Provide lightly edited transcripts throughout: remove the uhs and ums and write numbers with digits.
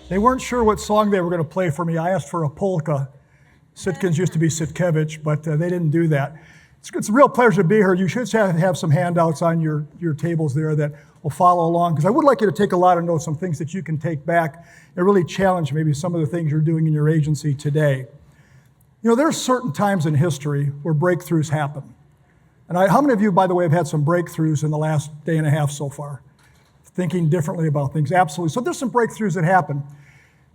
They weren't sure what song they were going to play for me. I asked for a polka. Sitkins used to be Sitkevich, but they didn't do that. It's a real pleasure to be here. You should have some handouts on your tables there that will follow along, because I would like you to take a lot of notes, some things that you can take back and really challenge maybe some of the things you're doing in your agency today. You know, there are certain times in history where breakthroughs happen. And how many of you, by the way, have had some breakthroughs in the last day and a half so far? Thinking differently about things, absolutely. So there's some breakthroughs that happen.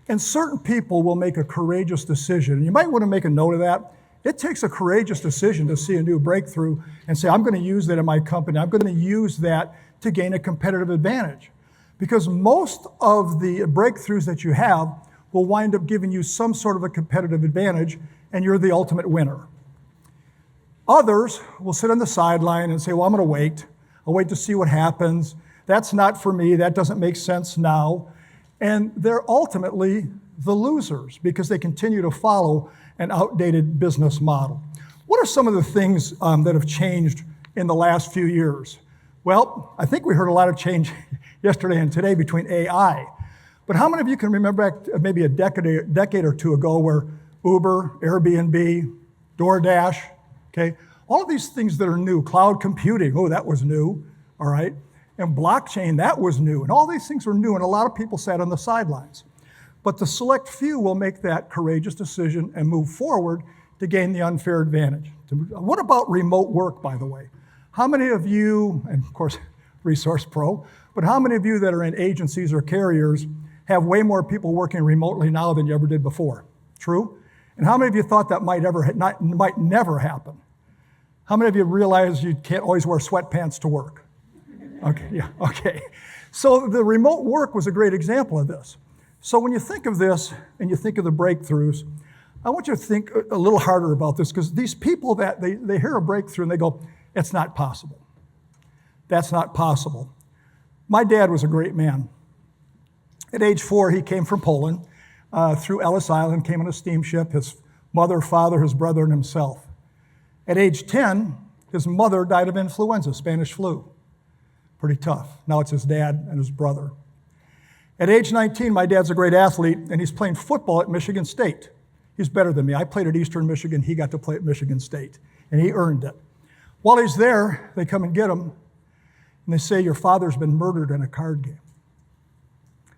And certain people will make a courageous decision. And you might want to make a note of that. It takes a courageous decision to see a new breakthrough and say, I'm going to use that in my company. I'm going to use that to gain a competitive advantage. Because most of the breakthroughs that you have will wind up giving you some sort of a competitive advantage, and you're the ultimate winner. Others will sit on the sideline and say, well, I'm going to wait. I'll wait to see what happens. That's not for me. That doesn't make sense now. And they're ultimately the losers because they continue to follow an outdated business model. What are some of the things that have changed in the last few years? Well, I think we heard a lot of change yesterday and today between AI. But how many of you can remember back maybe a decade or two ago where Uber, Airbnb, DoorDash, okay, all of these things that are new, cloud computing, oh, that was new, all right? And blockchain, that was new. And all these things were new, and a lot of people sat on the sidelines. But the select few will make that courageous decision and move forward to gain the unfair advantage. What about remote work, by the way? How many of you, and of course, ReSource Pro, but how many of you that are in agencies or carriers have way more people working remotely now than you ever did before? True? And how many of you thought that might never happen? How many of you realize you can't always wear sweatpants to work? Okay, yeah, okay. So the remote work was a great example of this. So when you think of this and you think of the breakthroughs, I want you to think a little harder about this, because these people that they hear a breakthrough and they go, it's not possible. That's not possible. My dad was a great man. At age 4, he came from Poland, through Ellis Island, came on a steamship, his mother, father, his brother, and himself. At age 10, his mother died of influenza, Spanish flu. Pretty tough. Now it's his dad and his brother. At age 19, my dad's a great athlete, and he's playing football at Michigan State. He's better than me. I played at Eastern Michigan. He got to play at Michigan State, and he earned it. While he's there, they come and get him, and they say, your father's been murdered in a card game.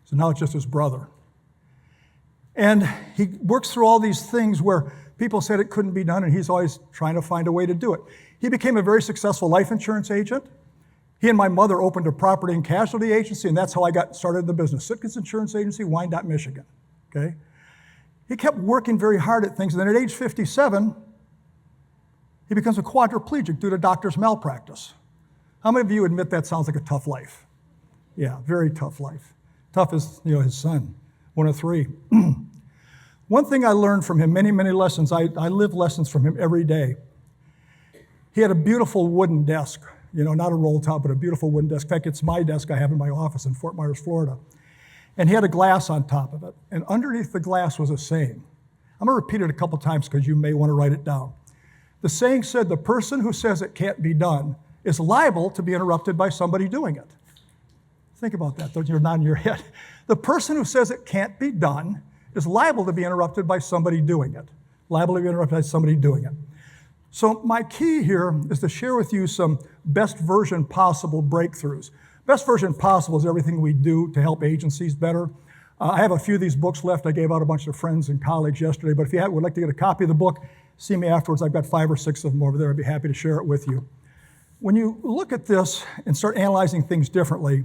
So now it's just his brother. And he works through all these things where people said it couldn't be done, and he's always trying to find a way to do it. He became a very successful life insurance agent. He and my mother opened a property and casualty agency, and that's how I got started in the business. Sitkins Insurance Agency, Wyandotte, Michigan, okay? He kept working very hard at things, and then at age 57, he becomes a quadriplegic due to doctor's malpractice. How many of you admit that sounds like a tough life? Yeah, very tough life. Tough as, his son, one of 3. One thing I learned from him, many, many lessons, I live lessons from him every day. He had a beautiful wooden desk. Not a roll top, but a beautiful wooden desk. In fact, it's my desk I have in my office in Fort Myers, Florida. And he had a glass on top of it. And underneath the glass was a saying. I'm going to repeat it a couple times because you may want to write it down. The saying said, the person who says it can't be done is liable to be interrupted by somebody doing it. Think about that, though you're nodding your head. The person who says it can't be done is liable to be interrupted by somebody doing it. Liable to be interrupted by somebody doing it. So my key here is to share with you some best version possible breakthroughs. Best version possible is everything we do to help agencies better. I have a few of these books left. I gave out a bunch to friends and colleagues yesterday, but if you would like to get a copy of the book, see me afterwards. I've got 5 or 6 of them over there. I'd be happy to share it with you. When you look at this and start analyzing things differently,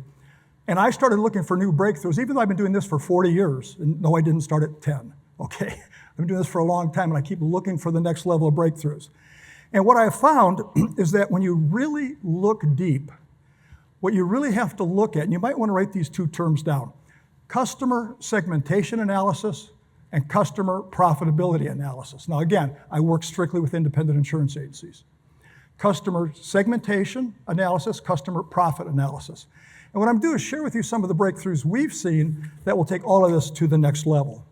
and I started looking for new breakthroughs, even though I've been doing this for 40 years, and no, I didn't start at 10, okay? I've been doing this for a long time, and I keep looking for the next level of breakthroughs. And what I found is that when you really look deep, what you really have to look at, and you might want to write these 2 terms down, customer segmentation analysis and customer profitability analysis. Now again, I work strictly with independent insurance agencies. Customer segmentation analysis, customer profit analysis. And what I'm doing is share with you some of the breakthroughs we've seen that will take all of this to the next level.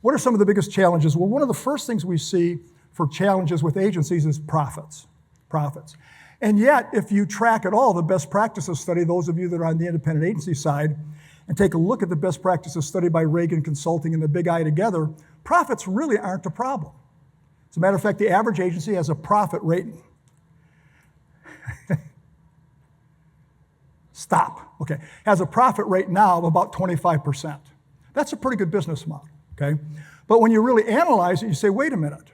What are some of the biggest challenges? Well, one of the first things we see for challenges with agencies is profits. And yet, if you track at all the best practices study, those of you that are on the independent agency side, and take a look at the best practices study by Reagan Consulting and the Big I together, profits really aren't a problem. As a matter of fact, the average agency has a profit rating. Stop. Okay. Has a profit rate now of about 25%. That's a pretty good business model. Okay. But when you really analyze it, you say, wait a minute.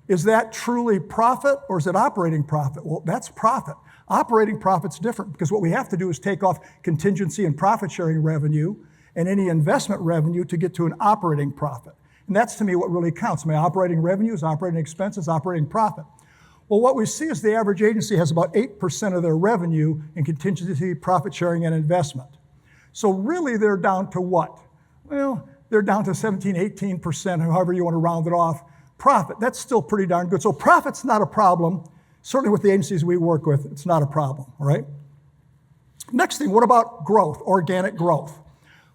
Is that truly profit or is it operating profit? Well, that's profit. Operating profit's different because what we have to do is take off contingency and profit sharing revenue and any investment revenue to get to an operating profit. And that's to me what really counts. My operating revenues, operating expenses, operating profit. Well, what we see is the average agency has about 8% of their revenue in contingency, profit sharing, and investment. So really they're down to what? Well, they're down to 17, 18%, however you want to round it off. Profit, that's still pretty darn good. So profit's not a problem. Certainly with the agencies we work with, it's not a problem, all right? Next thing, what about growth, organic growth?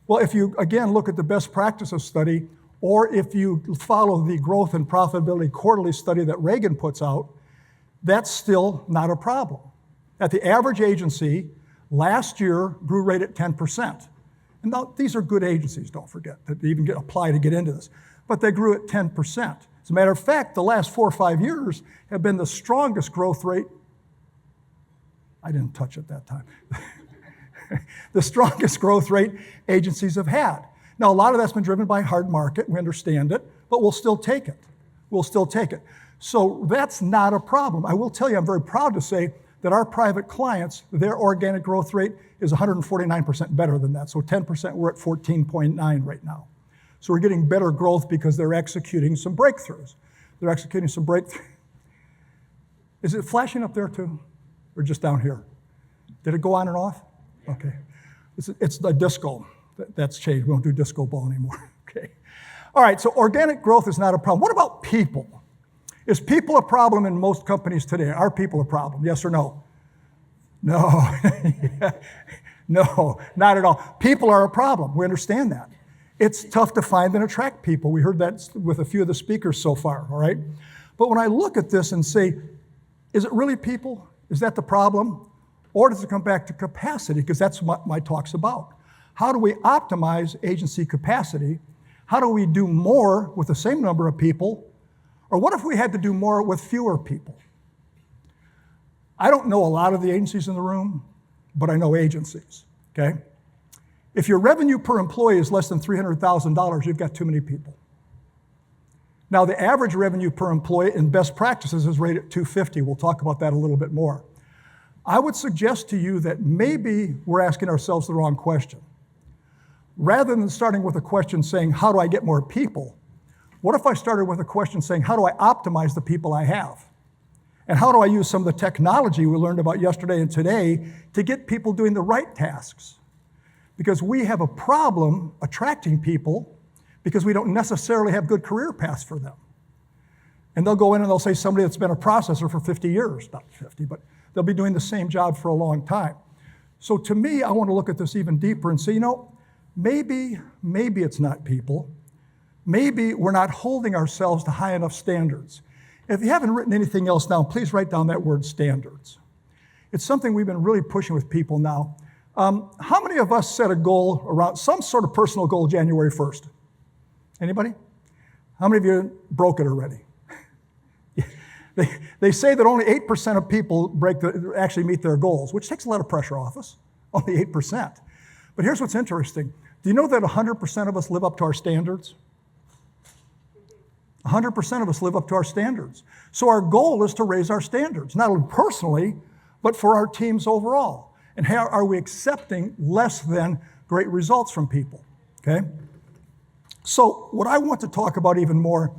Well, if you, again, look at the best practices study, or if you follow the growth and profitability quarterly study that Reagan puts out, that's still not a problem. At the average agency, last year grew rate at 10%. And now, these are good agencies, don't forget, that even apply to get into this. But they grew at 10%. As a matter of fact, the last 4 or 5 years have been the strongest growth rate. I didn't touch it that time. The strongest growth rate agencies have had. Now, a lot of that's been driven by hard market. We understand it, but we'll still take it. We'll still take it. So that's not a problem. I will tell you, I'm very proud to say that our private clients, their organic growth rate is 149% better than that. So 10%, we're at 14.9 right now. So we're getting better growth because they're executing some breakthroughs. They're executing some breakthroughs. Is it flashing up there too? Or just down here? Did it go on and off? Okay. It's the disco. That's changed. We don't do disco ball anymore. Okay. All right, so organic growth is not a problem. What about people? Is people a problem in most companies today? Are people a problem? Yes or no? No. No, not at all. People are a problem. We understand that. It's tough to find and attract people. We heard that with a few of the speakers so far, all right? But when I look at this and say, is it really people? Is that the problem? Or does it come back to capacity? Because that's what my talk's about. How do we optimize agency capacity? How do we do more with the same number of people? Or what if we had to do more with fewer people? I don't know a lot of the agencies in the room, but I know agencies, okay? If your revenue per employee is less than $300,000, you've got too many people. Now, the average revenue per employee in best practices is rated at $250. We'll talk about that a little bit more. I would suggest to you that maybe we're asking ourselves the wrong question. Rather than starting with a question saying, how do I get more people? What if I started with a question saying, how do I optimize the people I have? And how do I use some of the technology we learned about yesterday and today to get people doing the right tasks? Because we have a problem attracting people because we don't necessarily have good career paths for them. And they'll go in and they'll say somebody that's been a processor for 50 years, not 50, but they'll be doing the same job for a long time. So to me, I want to look at this even deeper and say, maybe it's not people. Maybe we're not holding ourselves to high enough standards. If you haven't written anything else down, please write down that word standards. It's something we've been really pushing with people now. How many of us set a goal around some sort of personal goal January 1st? Anybody? How many of you broke it already? They say that only 8% of people actually meet their goals, which takes a lot of pressure off us, only 8%. But here's what's interesting. Do you know that 100% of us live up to our standards? 100% of us live up to our standards. So our goal is to raise our standards, not only personally, but for our teams overall. And how are we accepting less than great results from people, okay? So what I want to talk about even more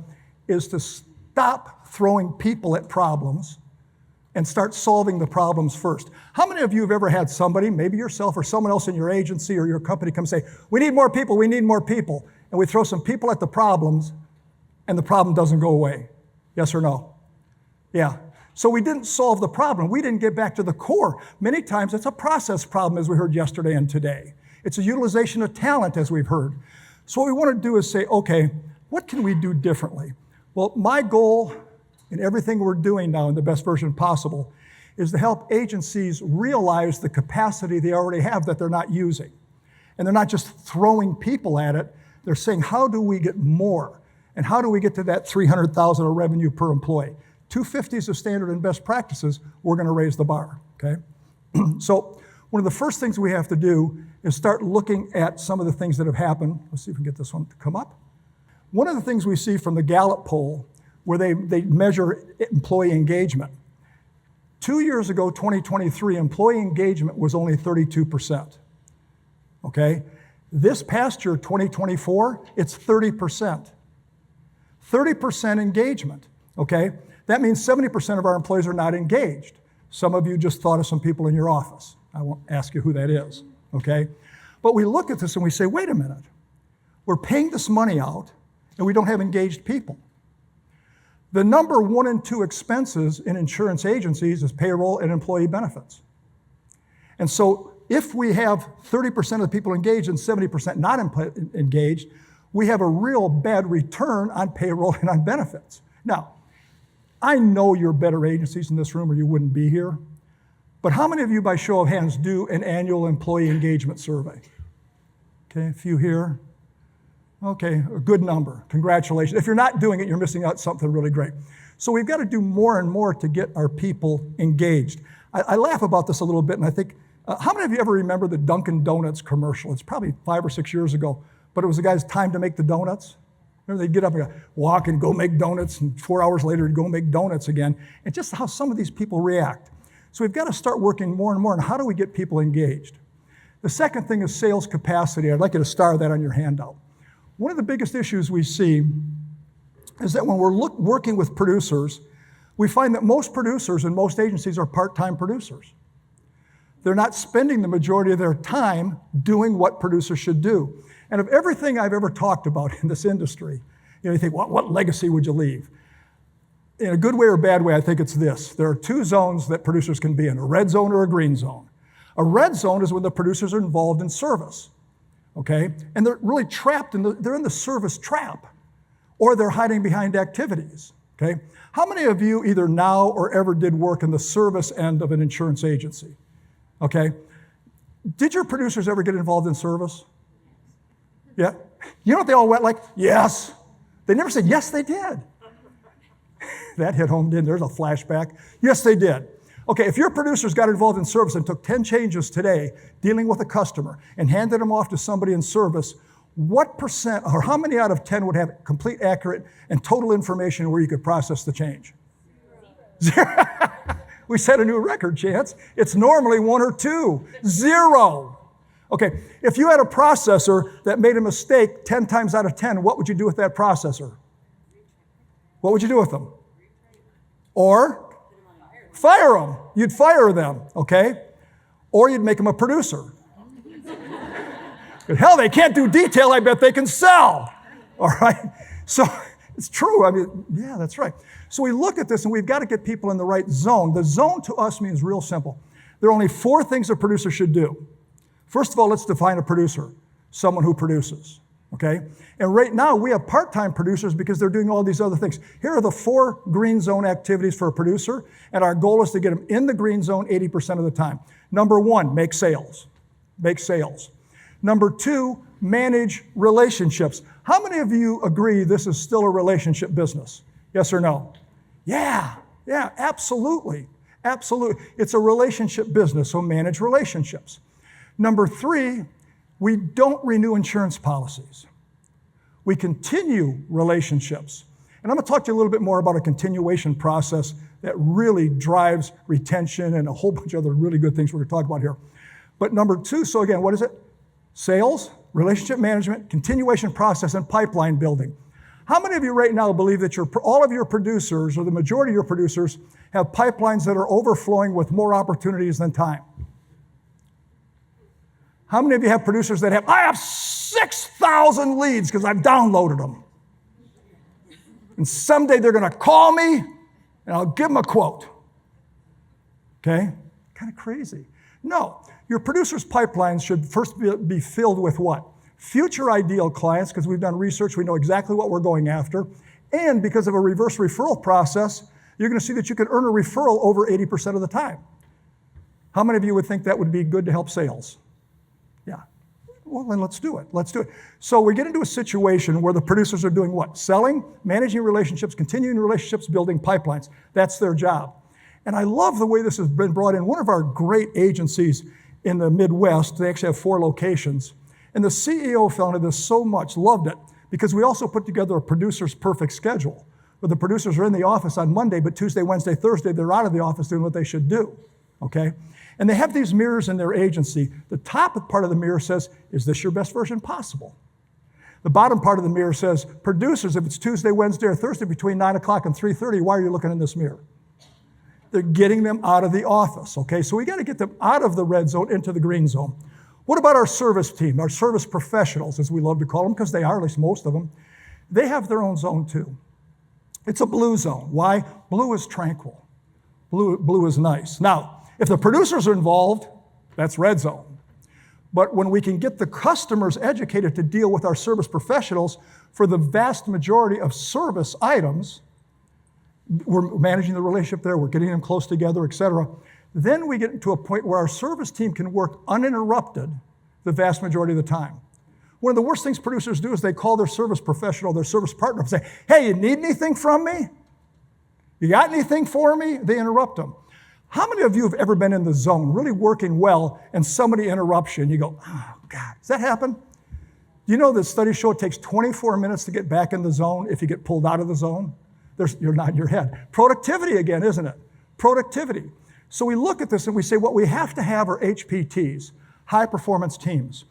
is to stop throwing people at problems and start solving the problems first. How many of you have ever had somebody, maybe yourself or someone else in your agency or your company, come say, we need more people, and we throw some people at the problems and the problem doesn't go away? Yes or no? Yeah. So we didn't solve the problem. We didn't get back to the core. Many times it's a process problem, as we heard yesterday and today. It's a utilization of talent, as we've heard. So what we want to do is say, okay, what can we do differently? Well, my goal in everything we're doing now in the best version possible is to help agencies realize the capacity they already have that they're not using. And they're not just throwing people at it, they're saying, how do we get more? And how do we get to that $300,000 of revenue per employee? 250 is the standard and best practices. We're going to raise the bar, okay? So one of the first things we have to do is start looking at some of the things that have happened. Let's see if we can get this one to come up. One of the things we see from the Gallup poll, where they measure employee engagement. 2 years ago, 2023, employee engagement was only 32%, okay? This past year, 2024, it's 30%. 30% engagement, okay? That means 70% of our employees are not engaged. Some of you just thought of some people in your office. I won't ask you who that is, okay? But we look at this and we say, wait a minute. We're paying this money out and we don't have engaged people. The number 1 and 2 expenses in insurance agencies is payroll and employee benefits. And so if we have 30% of the people engaged and 70% not engaged, we have a real bad return on payroll and on benefits. Now, I know you're better agencies in this room or you wouldn't be here, but how many of you, by show of hands, do an annual employee engagement survey? Okay, a few here. Okay, a good number. Congratulations. If you're not doing it, you're missing out something really great. So we've got to do more and more to get our people engaged. I laugh about this a little bit, and I think, how many of you ever remember the Dunkin' Donuts commercial? It's probably 5 or 6 years ago, but it was the guy's time to make the donuts. Remember, they'd get up and walk and go make donuts, and 4 hours later, he'd go make donuts again. And just how some of these people react. So we've got to start working more and more on how do we get people engaged. The second thing is sales capacity. I'd like you to star that on your handout. One of the biggest issues we see is that when we're working with producers, we find that most producers and most agencies are part-time producers. They're not spending the majority of their time doing what producers should do. And of everything I've ever talked about in this industry, you think, what legacy would you leave? In a good way or a bad way, I think it's this. There are 2 zones that producers can be in, a red zone or a green zone. A red zone is when the producers are involved in service. Okay? And they're really trapped they're in the service trap, or they're hiding behind activities. Okay? How many of you either now or ever did work in the service end of an insurance agency? Okay? Did your producers ever get involved in service? Yeah? You know what they all went like? Yes. They never said, yes, they did. That hit home, didn't? There's a flashback. Yes, they did. Okay, if your producers got involved in service and took 10 changes today dealing with a customer and handed them off to somebody in service, what percent or how many out of 10 would have complete, accurate, and total information where you could process the change? 0. We set a new record, Chance. It's normally 1 or 2. 0. Okay, if you had a processor that made a mistake 10 times out of 10, what would you do with that processor? What would you do with them? Or fire them. You'd fire them, okay? Or you'd make them a producer. Hell, they can't do detail, I bet they can sell. All right? So it's true. I mean, yeah, that's right. So we look at this and we've got to get people in the right zone. The zone to us means real simple. There are only 4 things a producer should do. First of all, let's define a producer, someone who produces, okay? And right now we have part-time producers because they're doing all these other things. Here are the 4 green zone activities for a producer, and our goal is to get them in the green zone 80% of the time. Number 1, make sales. Make sales. Number 2, manage relationships. How many of you agree this is still a relationship business? Yes or no? Yeah, absolutely. Absolutely. It's a relationship business, so manage relationships. Number 3, we don't renew insurance policies. We continue relationships. And I'm going to talk to you a little bit more about a continuation process that really drives retention and a whole bunch of other really good things we're going to talk about here. But number 2, so again, what is it? Sales, relationship management, continuation process, and pipeline building. How many of you right now believe that all of your producers, or the majority of your producers, have pipelines that are overflowing with more opportunities than time? How many of you have producers that I have 6,000 leads because I've downloaded them. And someday they're going to call me and I'll give them a quote. Okay? Kind of crazy. No, your producer's pipelines should first be filled with what? Future ideal clients, because we've done research, we know exactly what we're going after. And because of a reverse referral process, you're going to see that you can earn a referral over 80% of the time. How many of you would think that would be good to help sales? Yeah. well, then let's do it. Let's do it. So we get into a situation where the producers are doing what? Selling, managing relationships, continuing relationships, building pipelines. That's their job. And I love the way this has been brought in. One of our great agencies in the Midwest, they actually have 4 locations. And the CEO found this so much, loved it, because we also put together a producer's perfect schedule, where the producers are in the office on Monday, but Tuesday, Wednesday, Thursday, they're out of the office doing what they should do, okay? And they have these mirrors in their agency. The top part of the mirror says, is this your best version possible? The bottom part of the mirror says, producers, if it's Tuesday, Wednesday, or Thursday between 9 o'clock and 3:30, why are you looking in this mirror? They're getting them out of the office, okay? So we got to get them out of the red zone into the green zone. What about our service team, our service professionals, as we love to call them, because they are, at least most of them? They have their own zone too. It's a blue zone. Why? Blue is tranquil. Blue is nice. Now, if the producers are involved, that's red zone. But when we can get the customers educated to deal with our service professionals for the vast majority of service items, we're managing the relationship there, we're getting them close together, et cetera. Then we get to a point where our service team can work uninterrupted the vast majority of the time. One of the worst things producers do is they call their service professional, their service partner, and say, hey, you need anything from me? You got anything for me? They interrupt them. How many of you have ever been in the zone, really working well, and somebody interrupts you, and you go, oh, God, does that happen? You know that studies show it takes 24 minutes to get back in the zone if you get pulled out of the zone? You're nodding your head. Productivity again, isn't it? Productivity. So we look at this and we say what we have to have are HPTs, high performance teams.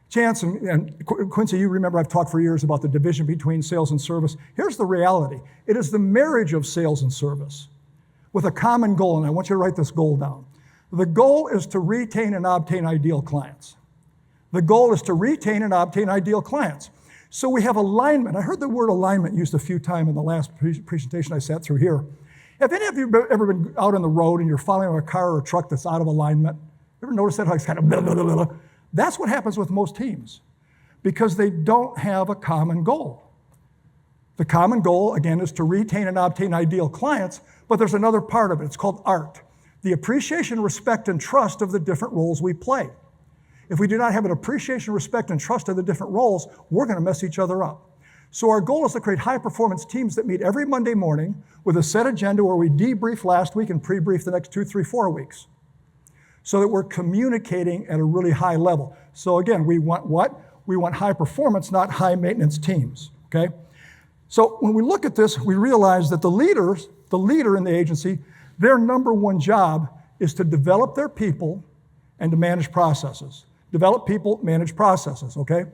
Chance and Quincy, you remember I've talked for years about the division between sales and service. Here's the reality. It is the marriage of sales and service with a common goal, and I want you to write this goal down. The goal is to retain and obtain ideal clients. The goal is to retain and obtain ideal clients. So we have alignment. I heard the word alignment used a few times in the last presentation I sat through here. Have any of you ever been out on the road and you're following a car or a truck that's out of alignment? Ever notice that? How it's kind of blah, blah, blah, blah. That's what happens with most teams because they don't have a common goal. The common goal, again, is to retain and obtain ideal clients, but there's another part of it. It's called art, the appreciation, respect, and trust of the different roles we play. If we do not have an appreciation, respect, and trust of the different roles, we're going to mess each other up. So our goal is to create high-performance teams that meet every Monday morning with a set agenda where we debrief last week and pre-brief the next 2, 3, 4 weeks so that we're communicating at a really high level. So again, we want what? We want high performance, not high maintenance teams, okay? So when we look at this, we realize that the leader in the agency, their number one job is to develop their people and to manage processes. Develop people, manage processes, okay?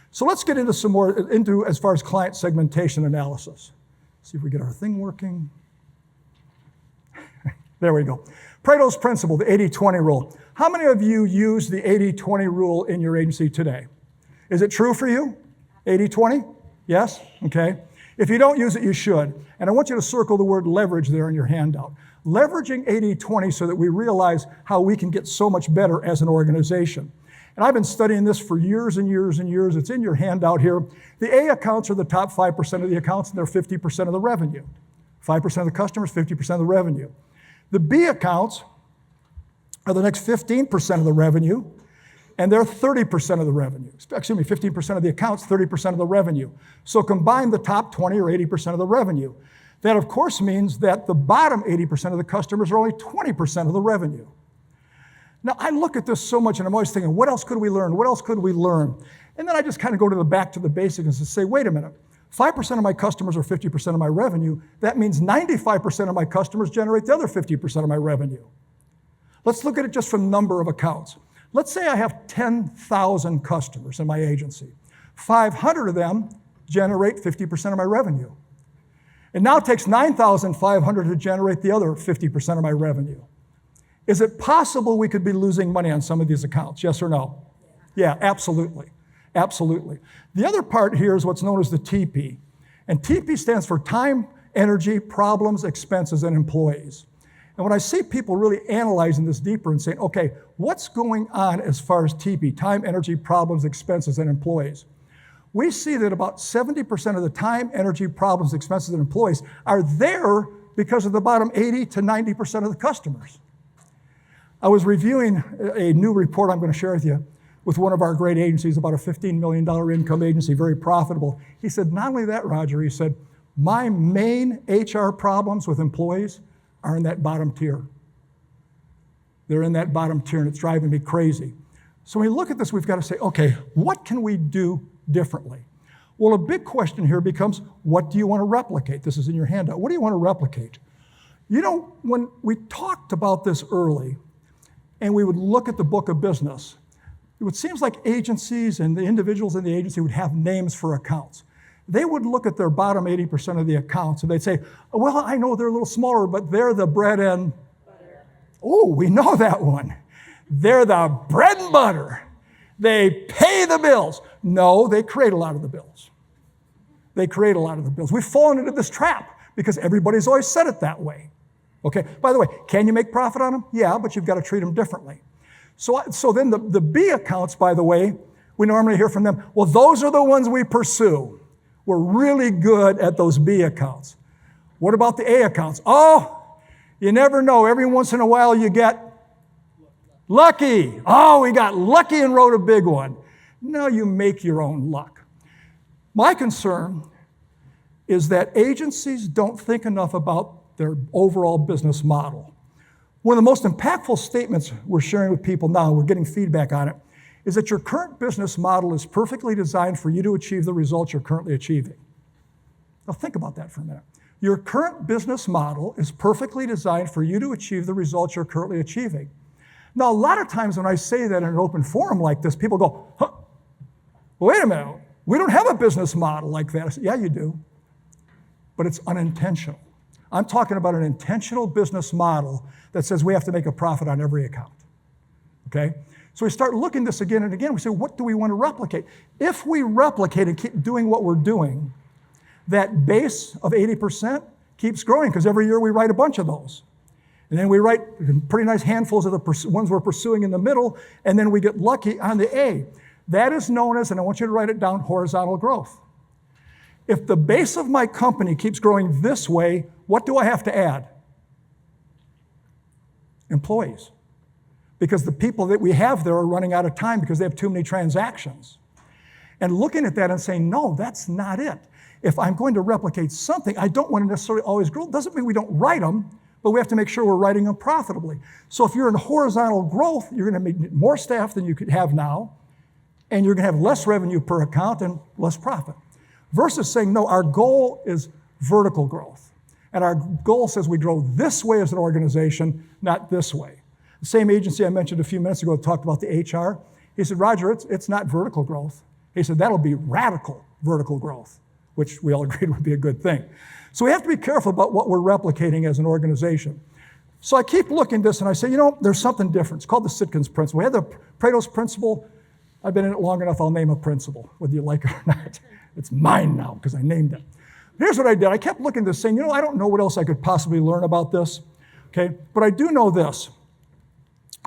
So let's get into some more, as far as client segmentation analysis. See if we get our thing working. There we go. Pareto's principle, the 80-20 rule. How many of you use the 80-20 rule in your agency today? Is it true for you? 80-20? Yes? Okay. If you don't use it, you should. And I want you to circle the word leverage there in your handout. Leveraging 80-20 so that we realize how we can get so much better as an organization. And I've been studying this for years and years and years. It's in your handout here. The A accounts are the top 5% of the accounts, and they're 50% of the revenue. 5% of the customers, 50% of the revenue. The B accounts are the next 15% of the revenue, and they're 30% of the revenue. Excuse me, 15% of the accounts, 30% of the revenue. So combine the top 20 or 80% of the revenue. That, of course, means that the bottom 80% of the customers are only 20% of the revenue. Now, I look at this so much, and I'm always thinking, what else could we learn? What else could we learn? And then I just kind of go to the back to the basics and say, wait a minute. 5% of my customers are 50% of my revenue. That means 95% of my customers generate the other 50% of my revenue. Let's look at it just from number of accounts. Let's say I have 10,000 customers in my agency. 500 of them generate 50% of my revenue. It now takes 9,500 to generate the other 50% of my revenue. Is it possible we could be losing money on some of these accounts? Yes or no? Yeah, absolutely. Absolutely. The other part here is what's known as the TP. And TP stands for time, energy, problems, expenses, and employees. And when I see people really analyzing this deeper and saying, okay, what's going on as far as TP, time, energy, problems, expenses, and employees? We see that about 70% of the time, energy, problems, expenses, and employees are there because of the bottom 80 to 90% of the customers. I was reviewing a new report I'm going to share with you with one of our great agencies, about a $15 million income agency, very profitable. He said, not only that, Roger, he said, my main HR problems with employees are in that bottom tier. They're in that bottom tier, and it's driving me crazy. So when we look at this, we've got to say, okay, what can we do differently? Well, a big question here becomes, what do you want to replicate? This is in your handout. What do you want to replicate? You know, when we talked about this early, and we would look at the book of business, it seems like agencies and the individuals in the agency would have names for accounts. They would look at their bottom 80% of the accounts, and they'd say, well, I know they're a little smaller, but they're the bread and butter. Oh, we know that one. They're the bread and butter. They pay the bills. No, they create a lot of the bills. They create a lot of the bills. We've fallen into this trap because everybody's always said it that way. Okay, by the way, can you make profit on them? Yeah, but you've got to treat them differently. So then the B accounts, by the way, we normally hear from them, well, those are the ones we pursue. We're really good at those B accounts. What about the A accounts? Oh, you never know. Every once in a while you get lucky. Oh, we got lucky and wrote a big one. No, you make your own luck. My concern is that agencies don't think enough about their overall business model. One of the most impactful statements we're sharing with people now, we're getting feedback on it, is that your current business model is perfectly designed for you to achieve the results you're currently achieving. Now think about that for a minute. Your current business model is perfectly designed for you to achieve the results you're currently achieving. Now, a lot of times when I say that in an open forum like this, people go, huh, wait a minute, we don't have a business model like that. I said, yeah, you do, but it's unintentional. I'm talking about an intentional business model that says we have to make a profit on every account, okay? So we start looking at this again and again. We say, what do we want to replicate? If we replicate and keep doing what we're doing, that base of 80% keeps growing because every year we write a bunch of those. And then we write pretty nice handfuls of the ones we're pursuing in the middle, and then we get lucky on the A. That is known as, and I want you to write it down, horizontal growth. If the base of my company keeps growing this way, what do I have to add? Employees. Because the people that we have there are running out of time because they have too many transactions. And looking at that and saying, no, that's not it. If I'm going to replicate something, I don't want to necessarily always grow. It doesn't mean we don't write them, but we have to make sure we're writing them profitably. So if you're in horizontal growth, you're going to need more staff than you could have now, and you're going to have less revenue per account and less profit. Versus saying, no, our goal is vertical growth. And our goal says we grow this way as an organization, not this way. The same agency I mentioned a few minutes ago talked about the HR. He said, Roger, it's not vertical growth. He said, that'll be radical vertical growth, which we all agreed would be a good thing. So we have to be careful about what we're replicating as an organization. So I keep looking at this and I say, there's something different. It's called the Sitkins principle. We had the Pareto's principle. I've been in it long enough, I'll name a principle, whether you like it or not. It's mine now because I named it. Here's what I did. I kept looking at this saying, I don't know what else I could possibly learn about this, okay? But I do know this.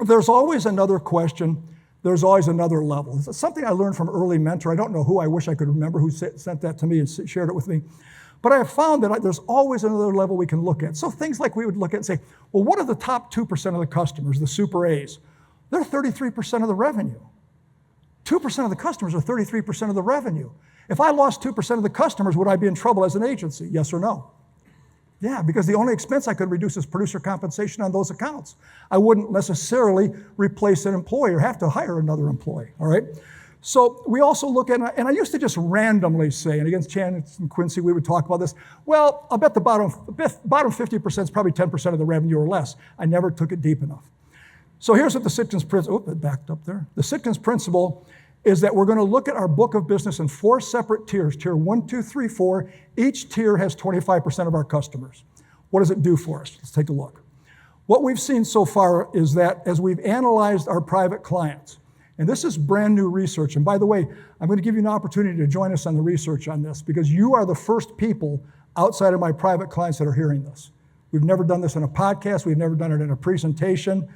There's always another question. There's always another level. It's something I learned from an early mentor. I don't know who. I wish I could remember who sent that to me and shared it with me. But I have found that there's always another level we can look at. So things like we would look at and say, well, what are the top 2% of the customers, the super A's? They're 33% of the revenue. 2% of the customers are 33% of the revenue. If I lost 2% of the customers, would I be in trouble as an agency? Yes or no? Yeah, because the only expense I could reduce is producer compensation on those accounts. I wouldn't necessarily replace an employee or have to hire another employee, all right? So we also look at, and I used to just randomly say, and against Chan and Quincy, we would talk about this, well, I'll bet the bottom 50% is probably 10% of the revenue or less. I never took it deep enough. So here's what the Sitkins principle, it backed up there. The Sitkins principle is that we're going to look at our book of business in 4 separate tiers. Tier 1, 2, 3, 4. Each tier has 25% of our customers. What does it do for us? Let's take a look. What we've seen so far is that as we've analyzed our private clients, and this is brand new research, and by the way, I'm going to give you an opportunity to join us on the research on this because you are the first people outside of my private clients that are hearing this. We've never done this in a podcast. We've never done it in a presentation.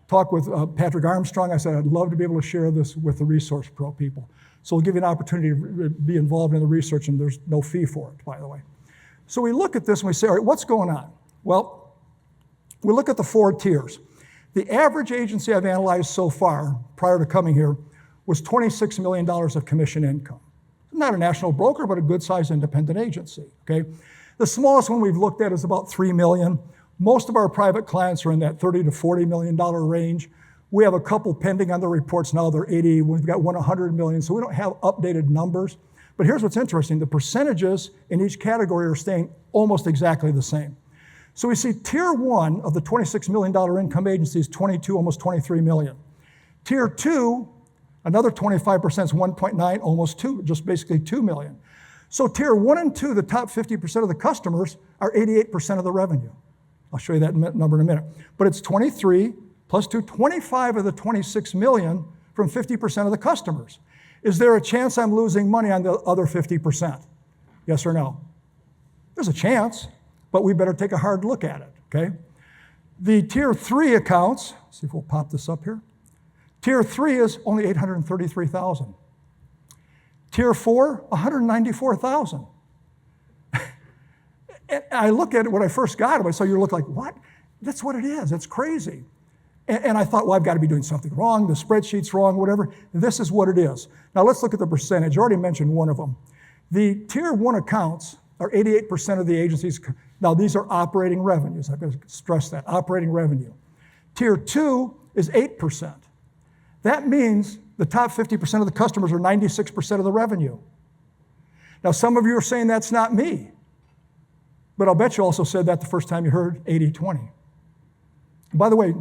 Talked with Patrick Armstrong. I said, I'd love to be able to share this with the ReSource Pro people. So we'll give you an opportunity to be involved in the research, and there's no fee for it, by the way. So we look at this and we say, all right, what's going on? Well, we look at the 4 tiers. The average agency I've analyzed so far, prior to coming here, was $26 million of commission income. Not a national broker, but a good-sized independent agency, okay? The smallest one we've looked at is about $3 million. Most of our private clients are in that $30 to $40 million range. We have a couple pending on the reports now, they're 80, we've got one 100 million, so we don't have updated numbers. But here's what's interesting, the percentages in each category are staying almost exactly the same. So we see tier one of the $26 million income agencies, 22, almost 23 million. Tier two, another 25% is 1.9, almost 2, just basically 2 million. So tier 1 and 2, the top 50% of the customers, are 88% of the revenue. I'll show you that number in a minute. But it's 23 plus 2, 25 of the 26 million from 50% of the customers. Is there a chance I'm losing money on the other 50%? Yes or no? There's a chance, but we better take a hard look at it, okay? The tier 3 accounts, see if we'll pop this up here. Tier 3 is only 833,000. Tier 4, 194,000. And I look at it when I first got it, I saw you look like, what? That's what it is, it's crazy. And I thought, well, I've got to be doing something wrong, the spreadsheet's wrong, whatever. This is what it is. Now let's look at the percentage. I already mentioned one of them. The tier 1 accounts are 88% of the agencies. Now these are operating revenues, I've got to stress that, operating revenue. Tier 2 is 8%. That means the top 50% of the customers are 96% of the revenue. Now, some of you are saying that's not me, but I'll bet you also said that the first time you heard 80-20. By the way,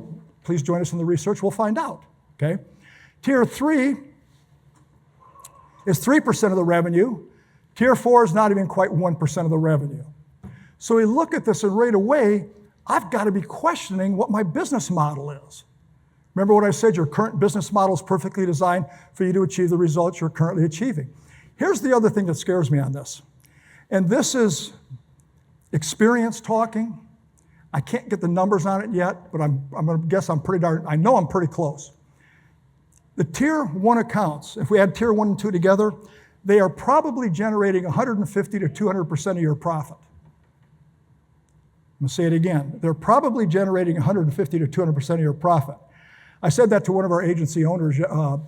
please join us in the research, we'll find out, okay? Tier 3 is 3% of the revenue. Tier 4 is not even quite 1% of the revenue. So we look at this and right away, I've got to be questioning what my business model is. Remember what I said, your current business model is perfectly designed for you to achieve the results you're currently achieving. Here's the other thing that scares me on this. And this is experience talking. I can't get the numbers on it yet, but I'm going to guess I know I'm pretty close. The tier 1 accounts, if we add tier 1 and 2 together, they are probably generating 150 to 200% of your profit. I'm going to say it again. They're probably generating 150 to 200% of your profit. I said that to one of our agency owners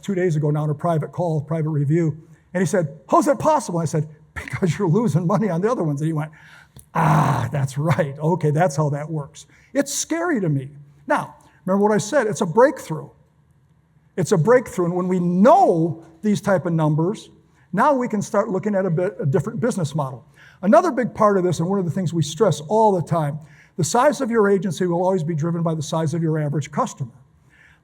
2 days ago now in a private call, private review, and he said, how's that possible? I said, because you're losing money on the other ones. And he went, that's right. Okay, that's how that works. It's scary to me. Now, remember what I said, it's a breakthrough. It's a breakthrough, and when we know these type of numbers, now we can start looking at a different business model. Another big part of this, and one of the things we stress all the time, the size of your agency will always be driven by the size of your average customer.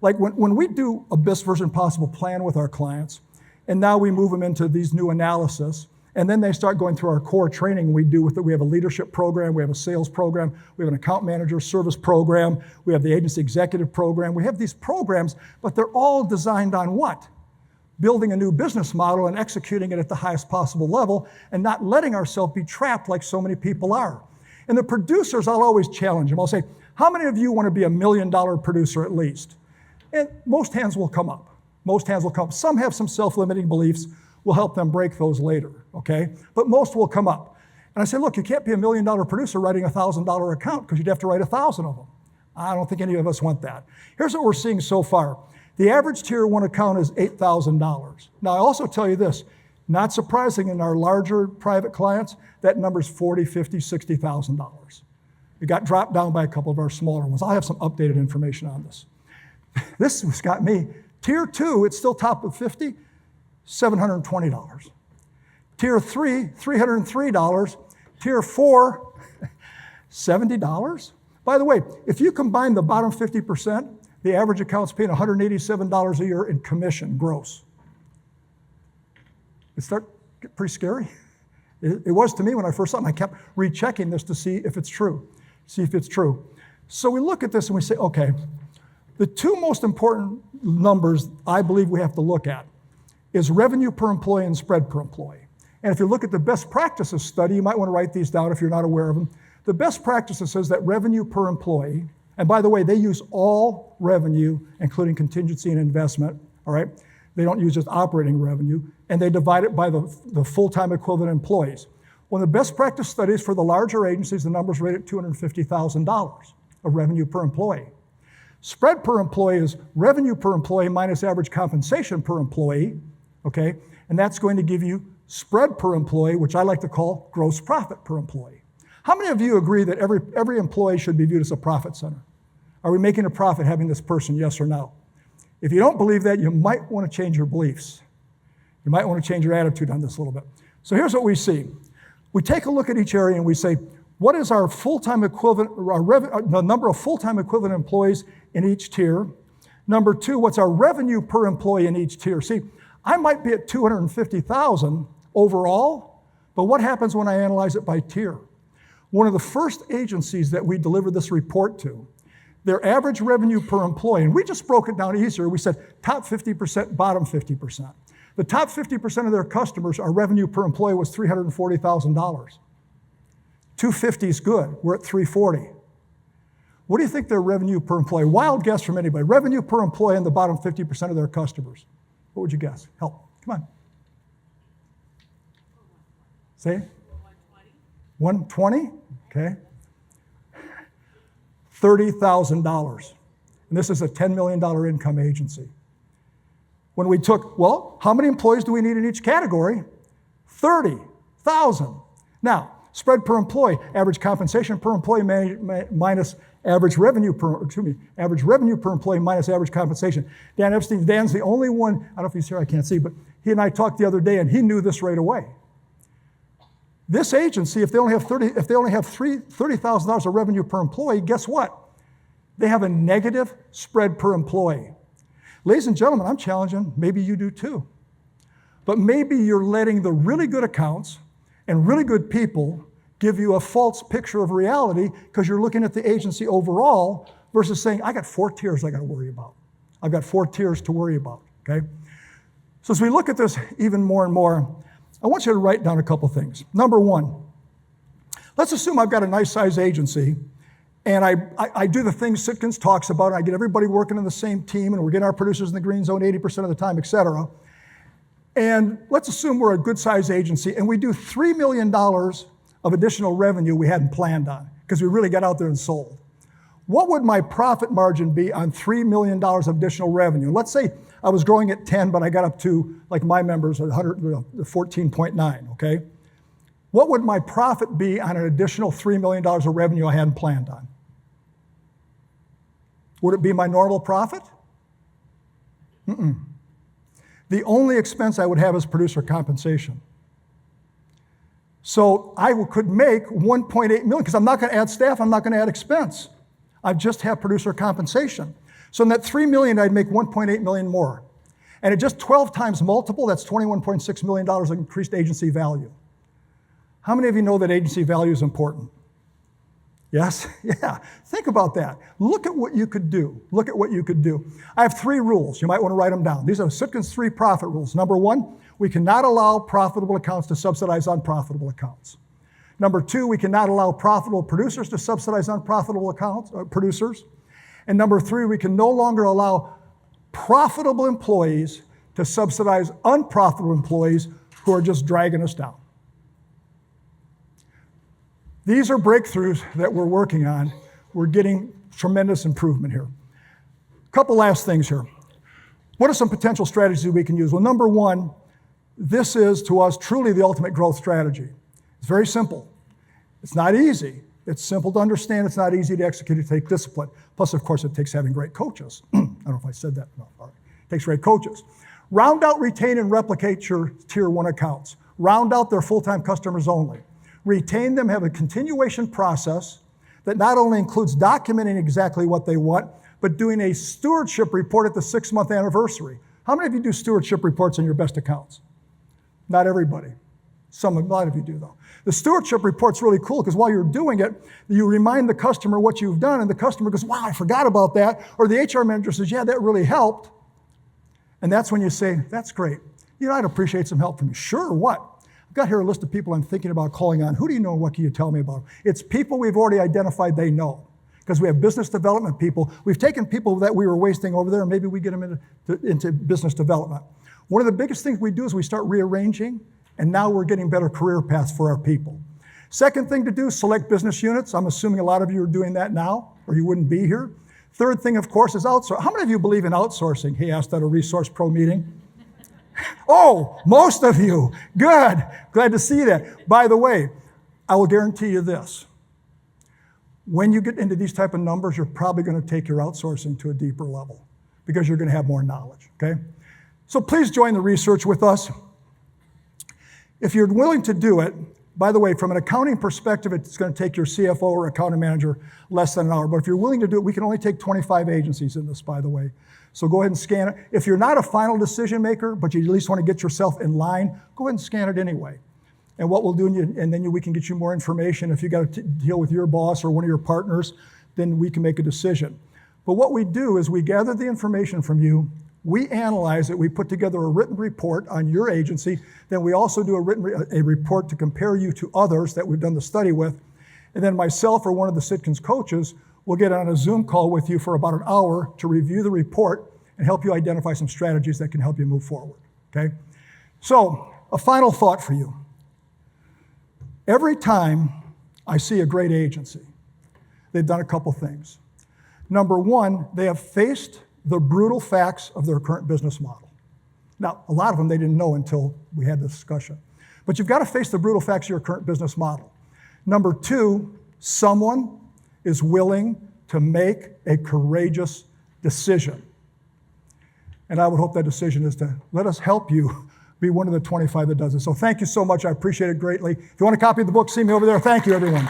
Like when we do a best version possible plan with our clients, and now we move them into these new analysis, and then they start going through our core training we do with it. We have a leadership program, we have a sales program, we have an account manager service program, we have the agency executive program. We have these programs, but they're all designed on what? Building a new business model and executing it at the highest possible level and not letting ourselves be trapped like so many people are. And the producers, I'll always challenge them. I'll say, how many of you want to be $1 million producer at least? And most hands will come up. Most hands will come up. Some have some self-limiting beliefs. We'll help them break those later, okay? But most will come up. And I say, look, you can't be $1 million producer writing a $1,000 account because you'd have to write 1,000 of them. I don't think any of us want that. Here's what we're seeing so far. The average tier 1 account is $8,000. Now, I also tell you this, not surprising in our larger private clients, that number's $40,000, $50,000, $60,000. It got dropped down by a couple of our smaller ones. I'll have some updated information on this. This has got me. Tier 2, it's still top of 50, $720. Tier 3, $303. Tier 4, $70. By the way, if you combine the bottom 50%, the average account's paying $187 a year in commission, gross. It started to get pretty scary. It was to me when I first saw it, and I kept rechecking this to see if it's true. So we look at this and we say, okay, the two most important numbers I believe we have to look at is revenue per employee and spread per employee. And if you look at the best practices study, you might want to write these down if you're not aware of them. The best practices says that revenue per employee, and by the way, they use all revenue, including contingency and investment, all right? They don't use just operating revenue, and they divide it by the full-time equivalent employees. One of the best practice studies for the larger agencies, the numbers rate at $250,000 of revenue per employee. Spread per employee is revenue per employee minus average compensation per employee, okay? And that's going to give you spread per employee, which I like to call gross profit per employee. How many of you agree that every employee should be viewed as a profit center? Are we making a profit having this person, yes or no? If you don't believe that, you might want to change your beliefs. You might want to change your attitude on this a little bit. So here's what we see. We take a look at each area and we say, what is our full-time equivalent, the number of full-time equivalent employees in each tier? Number two, what's our revenue per employee in each tier? See, I might be at 250,000 overall, but what happens when I analyze it by tier? One of the first agencies that we delivered this report to, their average revenue per employee, and we just broke it down easier. We said top 50%, bottom 50%. The top 50% of their customers, our revenue per employee was $340,000. 250 is good. We're at 340. What do you think their revenue per employee? Wild guess from anybody. Revenue per employee in the bottom 50% of their customers. What would you guess? Help. Come on. Say it. 120? Okay. $30,000. And this is a $10 million income agency. When we took, well, how many employees do we need in each category? 30,000. Now, spread per employee, average compensation per employee minus average revenue per employee minus average compensation. Dan Epstein, Dan's the only one, I don't know if he's here, I can't see, but he and I talked the other day and he knew this right away. This agency, if they only have $30,000 of revenue per employee, guess what? They have a negative spread per employee. Ladies and gentlemen, I'm challenging, maybe you do too. But maybe you're letting the really good accounts and really good people give you a false picture of reality because you're looking at the agency overall versus saying, I got 4 tiers I got to worry about. I've got 4 tiers to worry about, okay? So as we look at this even more and more, I want you to write down a couple things. Number one, let's assume I've got a nice size agency and I do the things Sitkins talks about, and I get everybody working in the same team, and we're getting our producers in the green zone 80% of the time, et cetera. And let's assume we're a good size agency, and we do $3 million of additional revenue we hadn't planned on, because we really got out there and sold. What would my profit margin be on $3 million of additional revenue? Let's say I was growing at 10, but I got up to, like my members, 14.9, okay? What would my profit be on an additional $3 million of revenue I hadn't planned on? Would it be my normal profit? The only expense I would have is producer compensation. So I could make $1.8 million, because I'm not going to add staff, I'm not going to add expense. I just have producer compensation. So in that $3 million, I'd make $1.8 million more. And at just 12 times multiple, that's $21.6 million of increased agency value. How many of you know that agency value is important? Yes? Yeah. Think about that. Look at what you could do. Look at what you could do. I have 3 rules. You might want to write them down. These are Sitkins' 3 profit rules. Number 1, we cannot allow profitable accounts to subsidize unprofitable accounts. Number 2, we cannot allow profitable producers to subsidize unprofitable producers. And number 3, we can no longer allow profitable employees to subsidize unprofitable employees who are just dragging us down. These are breakthroughs that we're working on. We're getting tremendous improvement here. A couple last things here. What are some potential strategies we can use? Well, number 1, this is to us truly the ultimate growth strategy. It's very simple. It's not easy. It's simple to understand. It's not easy to execute. It takes discipline. Plus, of course, it takes having great coaches. I don't know if I said that. No, all right. It takes great coaches. Round out, retain, and replicate your Tier 1 accounts. Round out their full-time customers only. Retain them, have a continuation process that not only includes documenting exactly what they want, but doing a stewardship report at the 6-month anniversary. How many of you do stewardship reports on your best accounts? Not everybody. A lot of you do, though. The stewardship report's really cool because while you're doing it, you remind the customer what you've done, and the customer goes, wow, I forgot about that. Or the HR manager says, yeah, that really helped. And that's when you say, that's great. You know, I'd appreciate some help from you. Sure, what? I've got here a list of people I'm thinking about calling on. Who do you know? What can you tell me about? It's people we've already identified they know. Because we have business development people. We've taken people that we were wasting over there, and maybe we get them into business development. One of the biggest things we do is we start rearranging, and now we're getting better career paths for our people. Second thing to do, select business units. I'm assuming a lot of you are doing that now, or you wouldn't be here. Third thing, of course, is outsourcing. How many of you believe in outsourcing? He asked at a ReSource Pro meeting. Oh, most of you. Good. Glad to see that. By the way, I will guarantee you this. When you get into these type of numbers, you're probably going to take your outsourcing to a deeper level because you're going to have more knowledge, okay? So please join the research with us. If you're willing to do it, by the way, from an accounting perspective, it's going to take your CFO or accounting manager less than an hour. But if you're willing to do it, we can only take 25 agencies in this, by the way. So go ahead and scan it. If you're not a final decision maker, but you at least want to get yourself in line, go ahead and scan it anyway. And what we'll do, and then we can get you more information. If you got to deal with your boss or one of your partners, then we can make a decision. But what we do is we gather the information from you, we analyze it, we put together a written report on your agency, then we also do a report to compare you to others that we've done the study with, and then myself or one of the Sitkins coaches will get on a Zoom call with you for about an hour to review the report and help you identify some strategies that can help you move forward, okay? So, a final thought for you. Every time I see a great agency, they've done a couple things. Number one, they have faced the brutal facts of their current business model. Now, a lot of them they didn't know until we had this discussion. But you've got to face the brutal facts of your current business model. Number two, someone is willing to make a courageous decision. And I would hope that decision is to let us help you be one of the 25 that does it. So thank you so much. I appreciate it greatly. If you want a copy of the book, see me over there. Thank you, everyone.